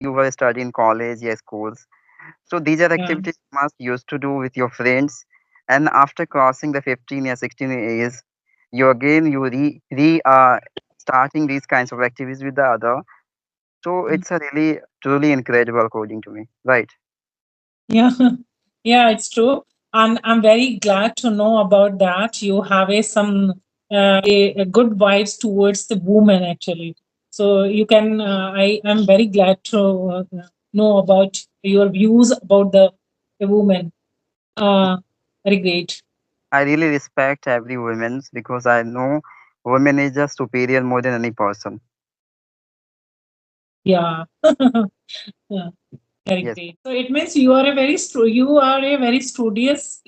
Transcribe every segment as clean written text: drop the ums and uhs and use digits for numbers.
you were studying college, yeah, schools. So these are Yeah. activities you must used to do with your friends. And after crossing the 15 or 16 years, you again you re starting these kinds of activities with the other. So Mm. it's a really truly incredible according to me, right? Yeah. Yeah, it's true. And I'm very glad to know about that. You have a good vibes towards the woman actually. So you can. I am very glad to know about your views about the woman. Uh, Very great. I really respect every women's because I know women is just superior more than any person. Yeah. Yeah. Very Yes, great. So it means you are a very studious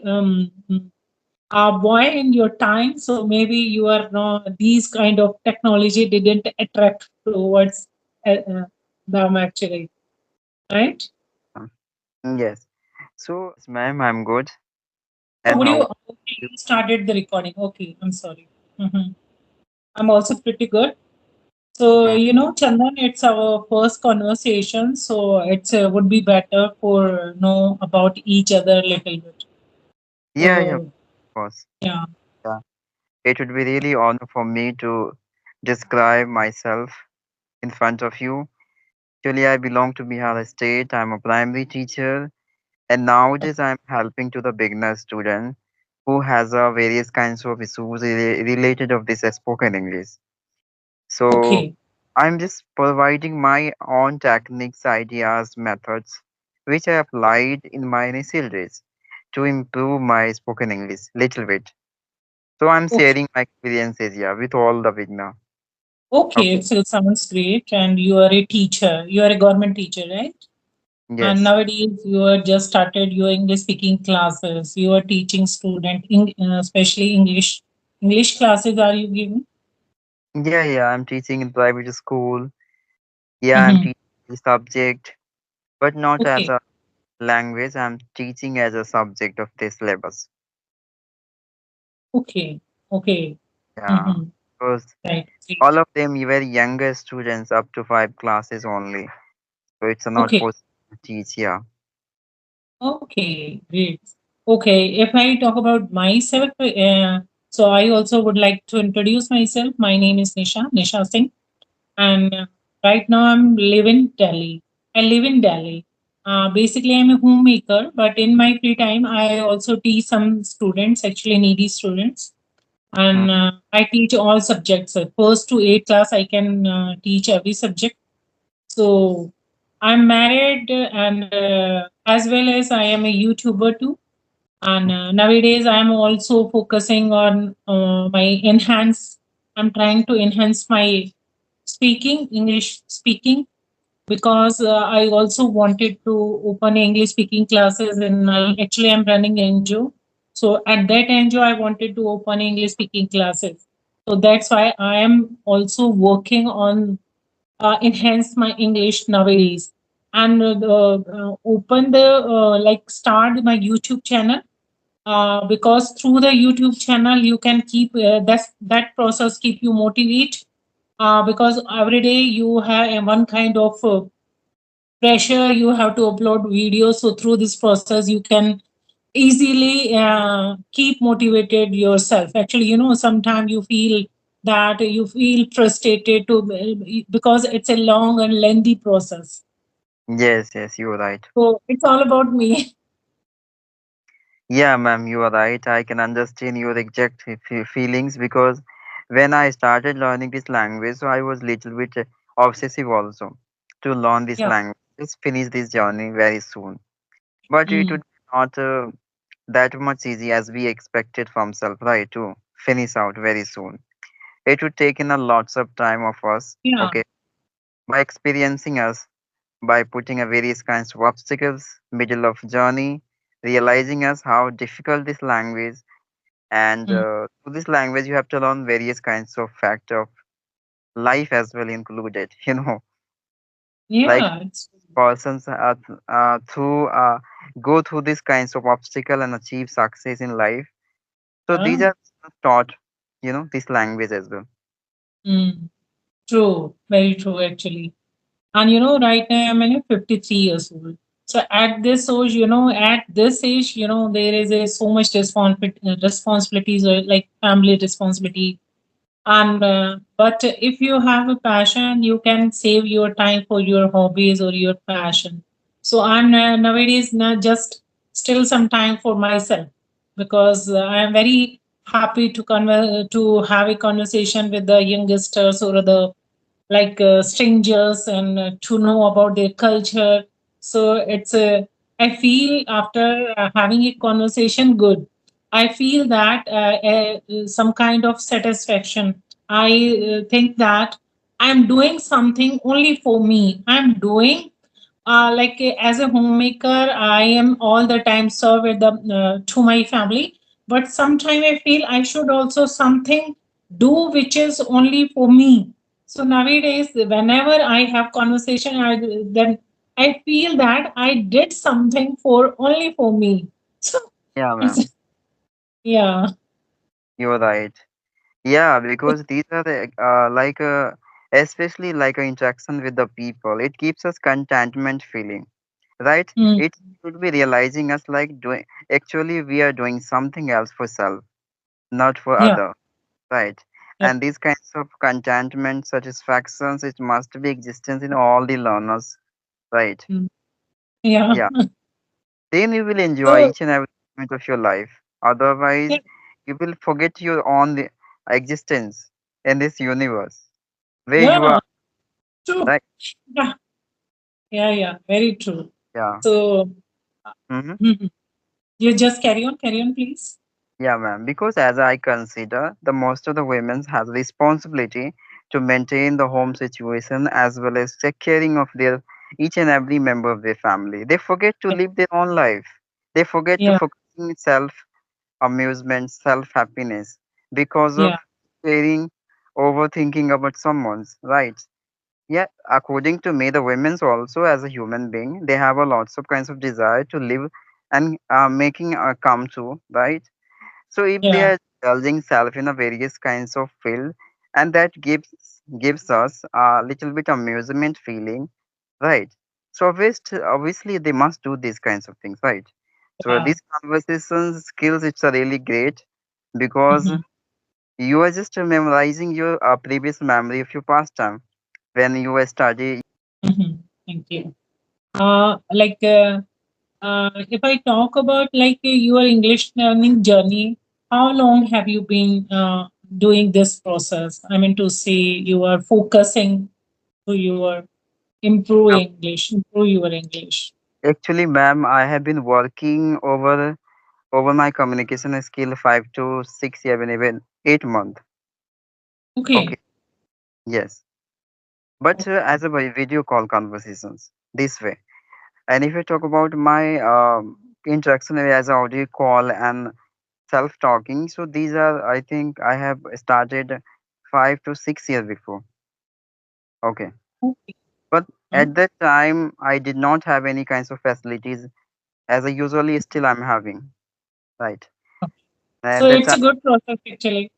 boy in your time. So maybe you are not these kind of technology didn't attract towards them actually, right? um, yes. So yes, ma'am, I'm good. So And would you? how? Okay, you started the recording. Okay, I'm sorry. Mhm. I'm also pretty good. So Mm, Chandan, it's our first conversation, so it's would be better for know about each other a little bit. yeah, of So course. yeah. Yeah. It would be really honor for me to describe myself in front of you. Actually, I belong to Bihar State. I'm a primary teacher, and nowadays I'm helping to the beginner student who has various kinds of issues related of this spoken English. So Okay. I'm just providing my own techniques, ideas, methods, which I applied in my initial days to improve my spoken English little bit. So I'm Okay. sharing my experiences, yeah, with all the beginner. Okay, Okay. so it sounds great. And you are a teacher. You are a government teacher, right? And Yes. nowadays you are just started your English speaking classes. You are teaching especially English classes. Are you giving? Yeah, yeah. I'm teaching in private school. Yeah, I'm Hmm. teaching the subject, but not as Okay. a language. I'm teaching as a subject of this syllabus. Okay. Okay. Yeah, Hmm. because Right. all Great. of them very younger students up to 5 classes only. So it's not Okay. possible to teach. Yeah. Okay. Great. Okay. If I talk about myself, so I also would like to introduce myself. My name is Nisha Singh. And right now I'm live in Delhi. I live in Delhi. Basically, I'm a homemaker, but in my free time, I also teach some students, actually needy students, Mm. and I teach all subjects. First to eighth class, I can teach every subject. So I'm married, and as well as I am a YouTuber too. And nowadays, I'm also focusing on my enhance. I'm trying to enhance my speaking English speaking because I also wanted to open English speaking classes, and actually I'm running NGO. So at that NGO, I wanted to open English speaking classes. So that's why I am also working on enhance my English nowadays, and open the like start my YouTube channel. Because through the YouTube channel you can keep that process keep you motivate, because every day you have one kind of pressure, you have to upload videos, so through this process you can easily keep motivated yourself. Actually, sometimes you feel frustrated to because it's a long and lengthy process. Yes, yes, you're right. So it's all about me. Yeah, ma'am, you are right. I can understand your exact feelings because when I started learning this language, so I was little bit obsessive also to learn this Yeah. language. Just finish this journey very soon. But it Mm. would not that much easy as we expected from self, right? To finish out very soon. It would take in a lots of time of us. Yeah. Okay, by experiencing us, by putting a various kinds of obstacles middle of journey, realizing us how difficult this language, and Mm. through this language you have to learn various kinds of fact of life as well included. Like Yeah. It's persons through go through these kinds of obstacle and achieve success in life. So these yeah. are taught, this language as well. Mm. True. Very true. Actually. And right now I'm 53 years old. So at this age, there is a so much responsibilities, like family responsibility. And but if you have a passion, you can save your time for your hobbies or your passion. So I'm nowadays not just still some time for myself, because I am very happy to have a conversation with the youngsters or the like strangers, and to know about their culture. So it's a, I feel after having a conversation good, I feel that some kind of satisfaction. I think that I'm doing something only for me. I'm doing as a homemaker, I am all the time serve with the to my family. But sometimes I feel I should also something do which is only for me. So nowadays, whenever I have conversation, then I feel that I did something for only for me. So Yeah, it's, ma'am. yeah, You're right. Yeah, because these are the, especially like a interaction with the people. It keeps us contentment feeling, right? mm, It should be realizing us like doing, actually we are doing something else for self, not for yeah, other, right? yeah, And these kinds of contentment, satisfactions, it must be existence in all the learners, right? mm, yeah. Yeah. Then you will enjoy So each and every moment of your life. Otherwise, yeah, you will forget your own existence in this universe where you yeah, are, true. right? Yeah, yeah, yeah, very true. Yeah. So Mm-hmm. mhm. You just carry on, please. Yeah, ma'am. Because as I consider, the most of the women has responsibility to maintain the home situation as well as take caring of their each and every member of their family. They forget to Yeah, live their own life. They forget to yeah, focus on self amusement, self happiness because of yeah, caring, overthinking about someone's right. Yeah, according to me, the women's also as a human being, they have a lots of kinds of desire to live and making come true, right? So if they yeah, are indulging self in a various kinds of field, and that gives us a little bit amusement feeling, right? So obviously they must do these kinds of things, right? So yeah. these conversations skills, it's a really great because Mhm, you are just memorizing your previous memory of your past time when you were studying. mhm. Thank you. If I talk about your English learning journey, how long have you been doing this process? I mean to say, you are focusing to your improve your English. Actually, ma'am, I have been working over my communication skill 5 to 6, even 8 months. Okay, Okay. yes. But as a video call conversations this way. And if you talk about my interaction as audio call and self talking, so these are, I think I have started 5 to 6 years before. Okay, Okay. but Huh? at that time I did not have any kinds of facilities as I usually still I'm having, right? So At that it's a time, good process actually.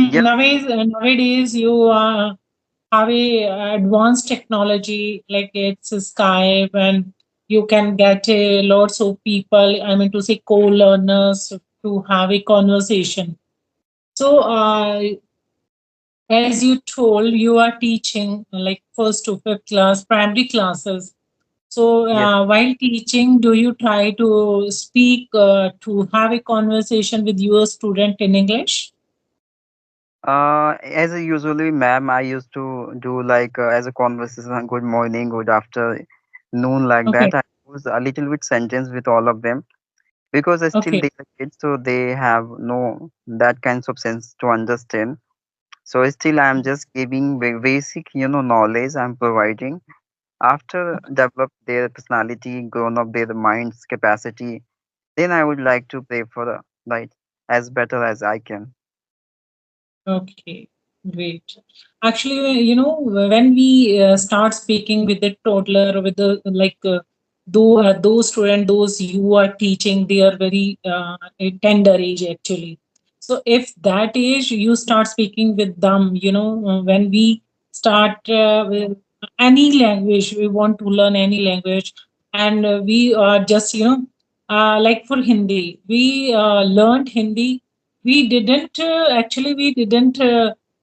yeah, Nowadays you have a advanced technology like it's Skype, and you can get lots of people. I mean to say co-learners to have a conversation. So as you told, you are teaching like first to fifth class primary classes. So yes. while teaching, do you try to speak to have a conversation with your student in English? As a usually, ma'am, I used to do like as a conversation, good morning, good afternoon, like Okay. that. I use a little bit sentence with all of them because still Okay. they are kids, so they have no that kinds of sense to understand. So still, I'm just giving basic, knowledge I'm providing. After develop their personality, grown up their minds capacity, then I would like to play for the right as better as I can. Okay, great. Actually, when we start speaking with the toddler, with the those students, those you are teaching, they are very a tender age actually. So if that age you start speaking with them, when we start. any language we want to learn any language, and we just like for Hindi we learned Hindi. We didn't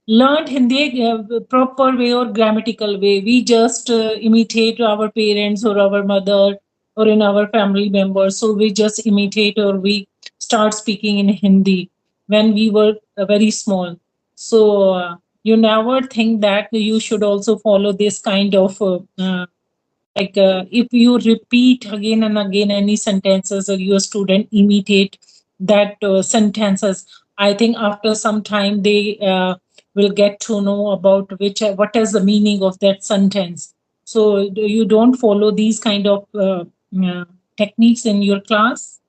learn Hindi proper way or grammatical way. We just imitate our parents or our mother or in our family members, so we just imitate or we start speaking in Hindi when we were very small. So you never think that you should also follow this kind of if you repeat again and again any sentences or your student imitate that sentences, I think after some time they will get to know about which what is the meaning of that sentence. So you don't follow these kind of uh, techniques in your class,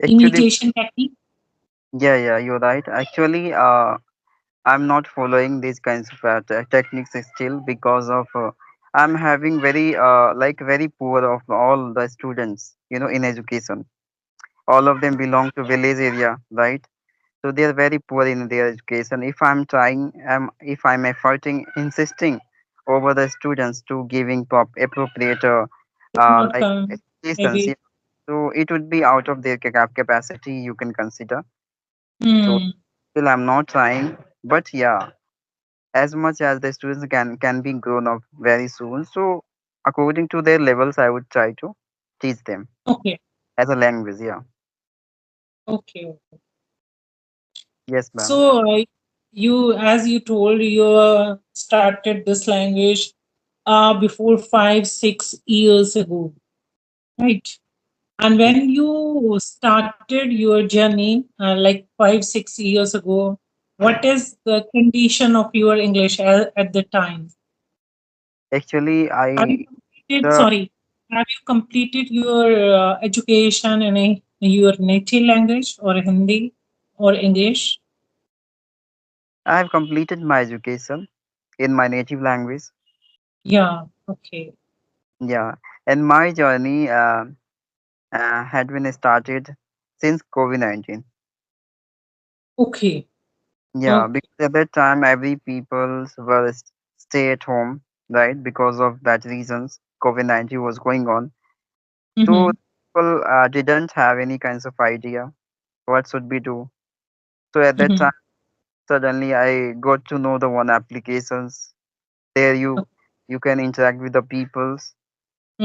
Actually, imitation technique. yeah, you're right. Actually, I'm not following these kinds of techniques still because of I'm having very like very poor of all the students, in education. All of them belong to village area, right? So they are very poor in their education. If I'm trying, if I'm efforting, insisting over the students to giving appropriate Not like educations, maybe. yeah, so it would be out of their capacity. You can consider. So Hmm. still, I'm not trying, but yeah, as much as the students can be grown up very soon. So according to their levels, I would try to teach them Okay. as a language. Yeah. Okay. Yes, ma'am. So, you, as you told, you started this language before 5, 6 years ago, right? And when you started your journey, like 5, 6 years ago, what is the condition of your English at the time? Actually, Have you I completed? the Sorry, have you completed your education in your native language or Hindi or English? I have completed my education in my native language. Yeah. Okay. Yeah, and my journey had been started since COVID-19. Okay. Yeah, Okay. because at that time every people were stay at home, right? Because of that reasons, COVID-19 was going on. So Mm-hmm. people didn't have any kinds of idea what should we do. So at that Mm-hmm. time, suddenly I got to know the one applications. There you can interact with the peoples.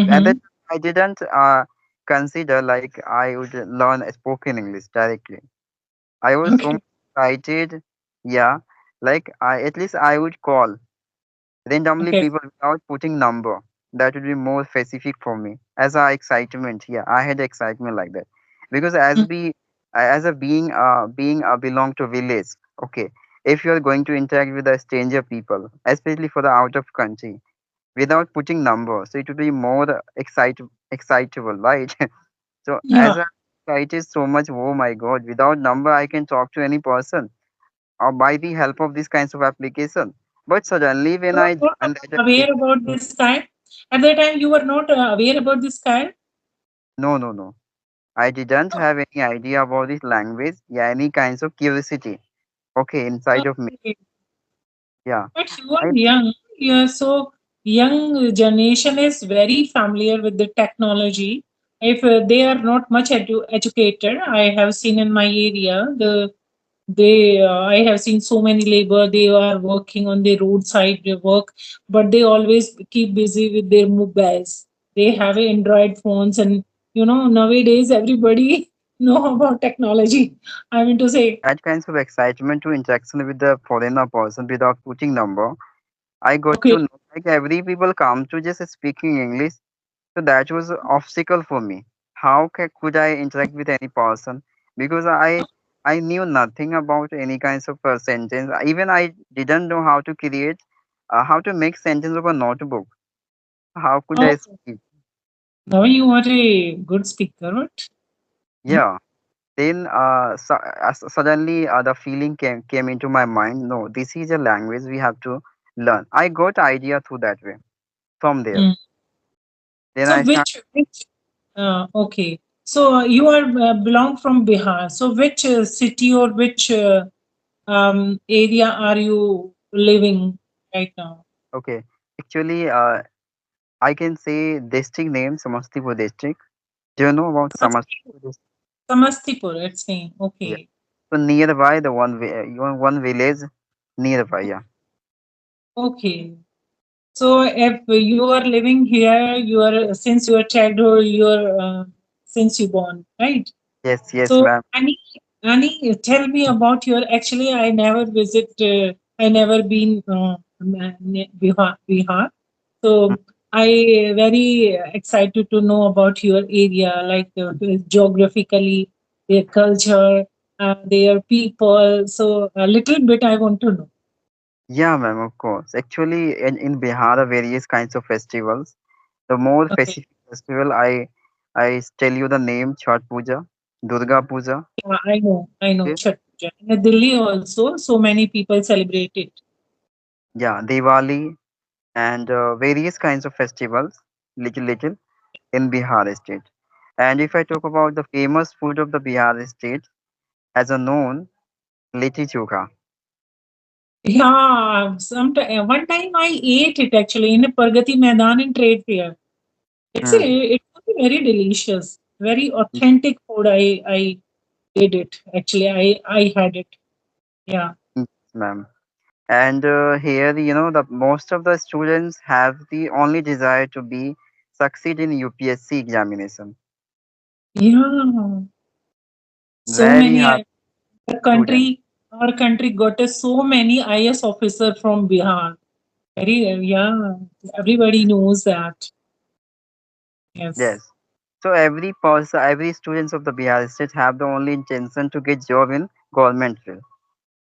At that Mm-hmm. time, I didn't consider like I would learn spoken English directly. I was so Okay. much excited. Yeah, like I at least I would call randomly Okay. people without putting number. That would be more specific for me. As a excitement, yeah, I had excitement like that because as a being belong to village. Okay, if you are going to interact with a stranger people, especially for the out of country, without putting numbers, so it would be more excitable, right? So as Yeah. I excited so much, oh my god, without number I can talk to any person or by the help of these kinds of application. But suddenly when You were I not joined that aware application, about this kind. At that time, you were not aware about this kind. no. I didn't have any idea about this language, yeah, any kinds of curiosity, okay, inside of me. Okay. Yeah. But you are I young. Yeah, so young generation is very familiar with the technology. If they are not much educated, I have seen in my area they I have seen so many labor. They are working on the roadside work, but they always keep busy with their mobiles. They have Android phones, and nowadays everybody know about technology. I mean to say, that kinds of excitement to interaction with the foreigner person without putting number. I got okay, to know like every people come to just speaking English. So that was an obstacle for me. How could I interact with any person? Because I knew nothing about any kinds of sentence. Even I didn't know how to create, how to make sentence of a notebook. How could I oh, speak? now you are a good speaker, right? Hmm? Yeah. Then suddenly the feeling came into my mind. No, this is a language we have to learn. I got idea through that way. From there, Mm. then So I start. which okay. So you are belong from Bihar. So which city or which area are you living right now? Okay. Actually, I can say district name, Samastipur district. Do you know about Samastipur. Samastipur district? Samastipur, it's name. Yeah. Okay. So nearby, the one village nearby. Yeah. Okay. So if you are living here, you are since your childhood, you are since you born, right? Yes, yes, So ma'am. Annie, tell me about your. Actually, I never visit. I never been Bihar. So I very excited to know about your area, like geographically, their culture, their people. So a little bit I want to know. Yeah, ma'am, of course. Actually, in Bihar, are various kinds of festivals. The more Okay. specific festival, I tell you the name Chhat Puja, Durga Puja. Yeah, I know Okay. Chhat Puja. In Delhi also, so many people celebrate it. Yeah, Diwali and various kinds of festivals, little in Bihar state. And if I talk about the famous food of the Bihar state, as a known, Litti Chokha. Yeah, one time I ate it actually in a Pargati Maidan in trade fair. Hmm. It was very delicious, very authentic food. I did it actually. I had it. Yeah. Yes, ma'am. And here, the most of the students have the only desire to be succeed in UPSC examination. Yeah. So Very many hard the student. our country got so many IS officer from Bihar. Very yeah. Everybody knows that. Yes. Yes. So every person, every students of the Bihar state have the only intention to get job in government field.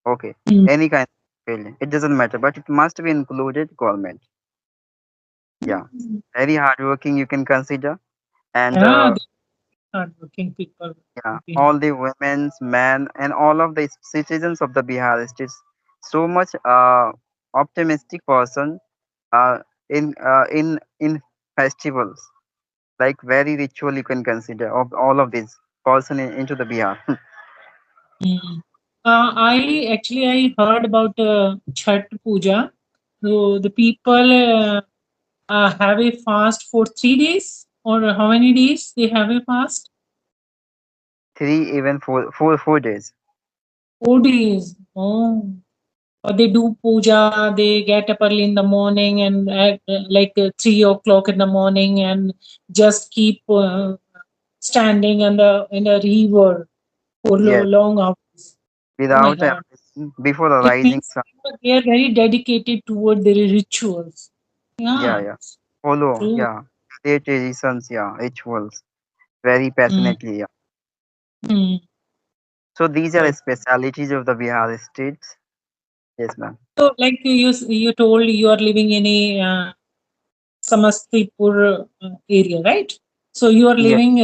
Okay. Mm. Any kind of field. It doesn't matter, but it must be included government. Yeah. Very hardworking you can consider. And Yeah, the hardworking people yeah, in Bihar. all the women's, men, and all of the citizens of the Bihar state, so much optimistic person in festivals, like very ritual you can consider of all of these person into the Bihar. Mm. I heard about Chhat Puja. So the people have a fast for 3 days, or how many days they have a fast? Three, even four days. 4 days. Oh, or they do puja. They get up early in the morning and at 3 o'clock in the morning and just keep standing in the river for Yes, long hours. Oh my without God. before the It rising means sun. they are very dedicated toward their rituals. Yeah, Yeah, yeah. Follow, true. yeah. Their traditions, yeah, rituals, very Mm. passionately, yeah. Mm. So these are the Right. specialities of the Bihar states. Yes, ma'am. So, like you told, you are living in a Samastipur area, right? So you are Yeah, living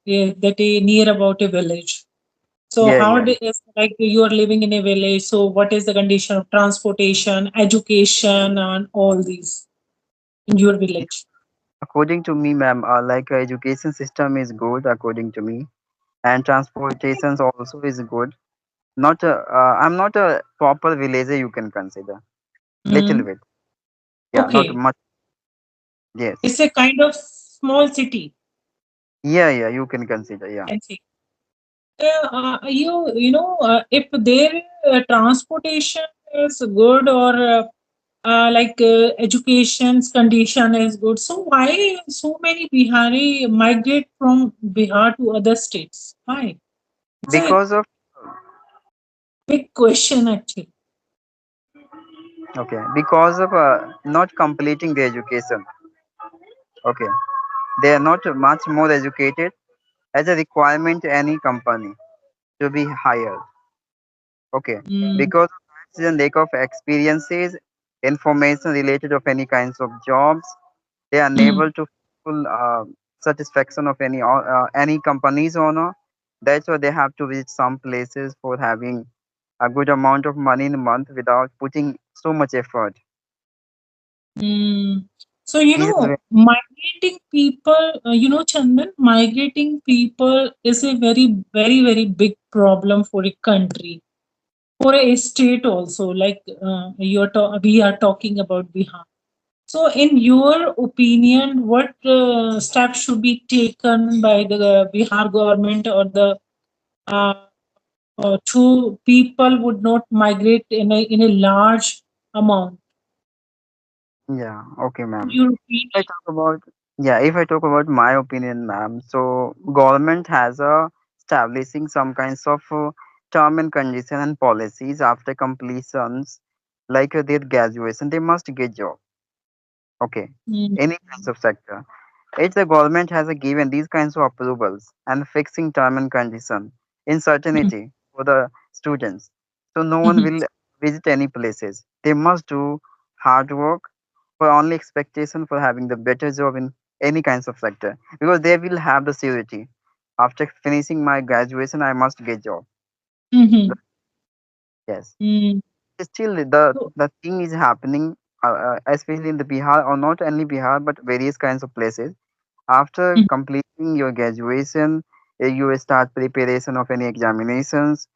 that near about a village. So yeah, how yeah. it is like you are living in a village? So what is the condition of transportation, education, and all these in your Yeah. village? According to me, ma'am, like education system is good according to me, and transportations also is good. Not I'm not a proper villager you can consider. Little Mm. bit, yeah, not Okay, much. Yes, it's a kind of small city. yeah, yeah, you can consider, yeah. I see. If their transportation is good or education's condition is good, so why so many Bihari migrate from Bihar to other states? Why? It's a Because of big question actually. okay, because of not completing the education. Okay, they are not much more educated as a requirement to any company to be hired. Okay, Mm, because of the lack of experiences, information related of any kinds of jobs, they are mm, unable to full satisfaction of any company's owner. That's why they have to visit some places for having a good amount of money in a month without putting so much effort. mm. So This is migrating people, Chandan, migrating people is a very big problem for a country, for a state also. Like we are talking about Bihar. So, in your opinion, what steps should be taken by the Bihar government or the uh, to people would not migrate in a large amount? Yeah, okay, In ma'am. your If I opinion. talk about if I talk about my opinion, ma'am, so government has a establishing some kinds of term and condition and policies after completions, like their graduation, they must get job. Okay, Mm, any kinds of sector. If the government has a given these kinds of approvals and fixing term and condition in mm, certainty for the students, so no one mhm, will visit any places. They must do hard work for only expectation for having the better job in any kinds of sector because they will have the security. After finishing my graduation, I must get job. mhm, Yes. mm, Still, so, the thing is happening, especially in the Bihar or not only Bihar but various kinds of places. After mhm, completing your graduation, you will start preparation of any examinations.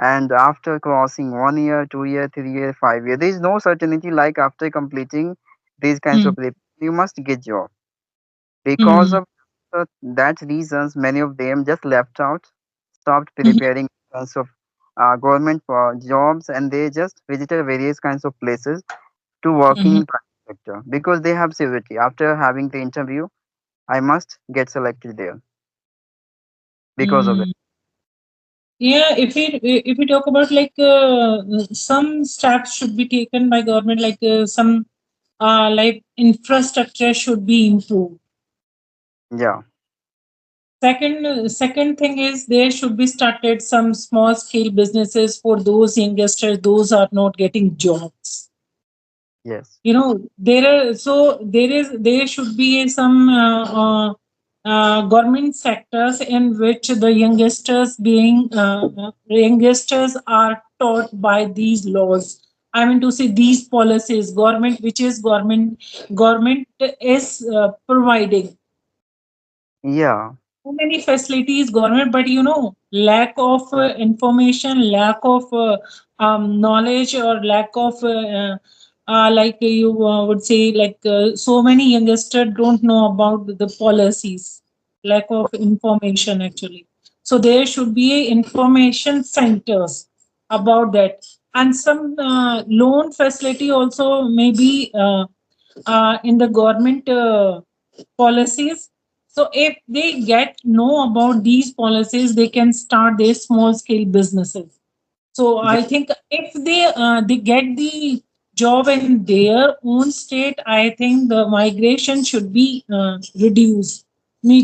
And after crossing 1 year, 2 year, 3 year, 5 year, there is no certainty like after completing these kinds mm, of you must get job. Because mm, of that reasons, many of them just left out, stopped mhm, preparing kinds of government for jobs, and they just visited various kinds of places to working mhm, in private sector because they have security. After having the interview, I must get selected there because of it. mm. Yeah, if we talk about like some steps should be taken by government, like some like infrastructure should be improved. Yeah. Second thing is there should be started some small scale businesses for those youngsters, those are not getting jobs. Yes. You know, there should be some government sectors in which the youngsters are taught by these laws. I mean to say these policies, government is providing Yeah. so many facilities government, but you know, lack of information, lack of knowledge, or lack of like you would say, like so many youngsters don't know about the policies, lack of information actually. So there should be information centers about that, and some loan facility also maybe in the government policies. So if they get know about these policies, they can start their small scale businesses. So Yeah. I think if they get the job in their own state, I think the migration should be reduced,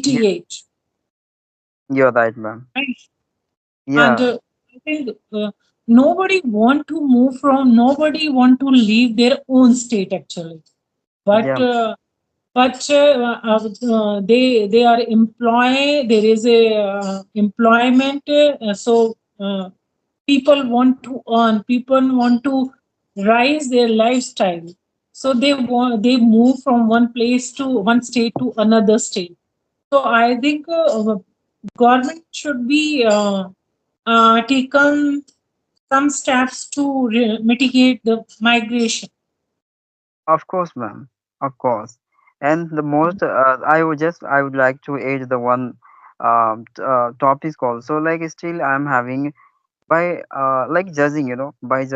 Yeah. mitigate. You're right, ma'am. Right? And Yeah. I think nobody want to leave their own state actually, but Yeah. they are employ there is a employment so people want to earn, people want to rise their lifestyle, so they move from one place to one state to another state. So I think government should be taken some steps to mitigate the migration. Of course, ma'am. Of course. And the most, I would like to add the one topic also. Like still, I'm having by like judging, by judging.